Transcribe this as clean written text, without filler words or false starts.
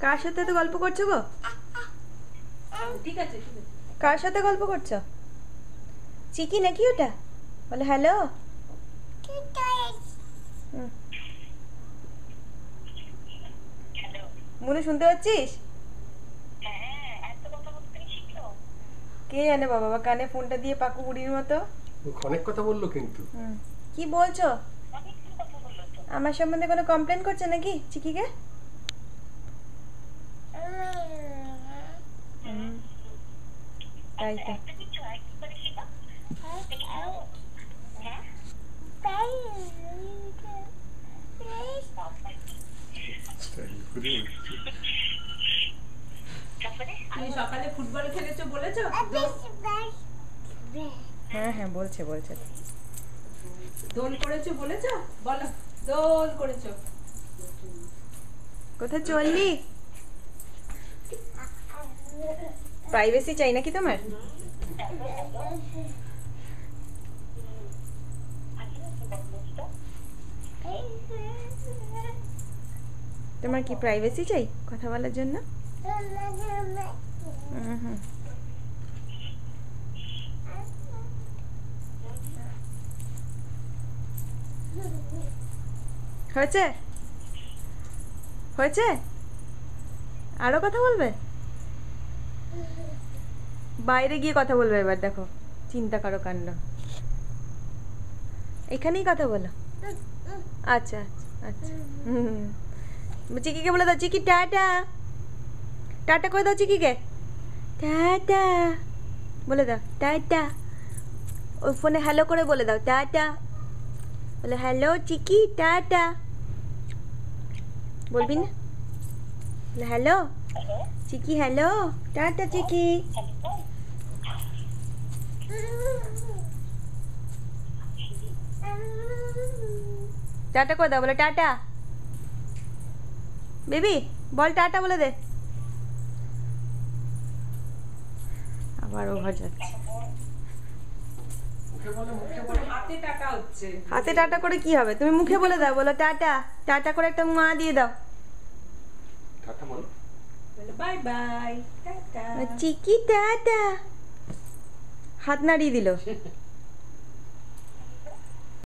কার সাথে তো গল্প করছো গো? ঠিক আছে ঠিক আছে। কার সাথে গল্প করছো? চিকি নাকি ওটা? বলে হ্যালো। মনে শুনতে পাচ্ছিস? কে জানে বাবা, কানে ফোনটা দিয়ে পাকু বুড়ির মতো অনেক কথা বললো কিন্তু। কি বলছো? আমার সম্বন্ধে কোনো কমপ্লেন করছে নাকি চিকিকে? তাই তো। তুমি সকালে ফুটবল খেলেছো বলেছো? হ্যাঁ হ্যাঁ বলছে বলছে। দোল করেছো বলেছো? বলো দোল করেছো। কোথায় চললি? প্রাইভেসি চাই নাকি তোমার? তোমার কি প্রাইভেসি চাই কথা বলার জন্য? হয়েছে হয়েছে, আরো কথা বলবে? বাইরে গিয়ে কথা বলবে এবার, দেখো চিন্তা করো কাণ্ড। এখানেই কথা বলো। আচ্ছা আচ্ছা। চিকিকে বলে দাও, চিকি টাটা। টাটা করে দাও চিকিকে, টাটা বলে দাও, টাটা। ওই ফোনে হ্যালো করে বলে দাও, টাটা। বলে হ্যালো চিকি টাটা, বলবি না? বলে হ্যালো চিকি, হ্যালো টাটা চিকি। টাটা করে দাও, বলে টাটা। বেবি বল টাটা বলে দে। আবার ওভার যাচ্ছে। হাতে টাটা হচ্ছে। হাতে টাটা করে কি হবে? তুমি মুখে বলে দাও, বলো টাটা। টাটা করে একটা মা দিয়ে দাও। টাটা বলো। Bye bye ta-ta. Chiki ta-ta, হাত নাড়িয়ে দিল।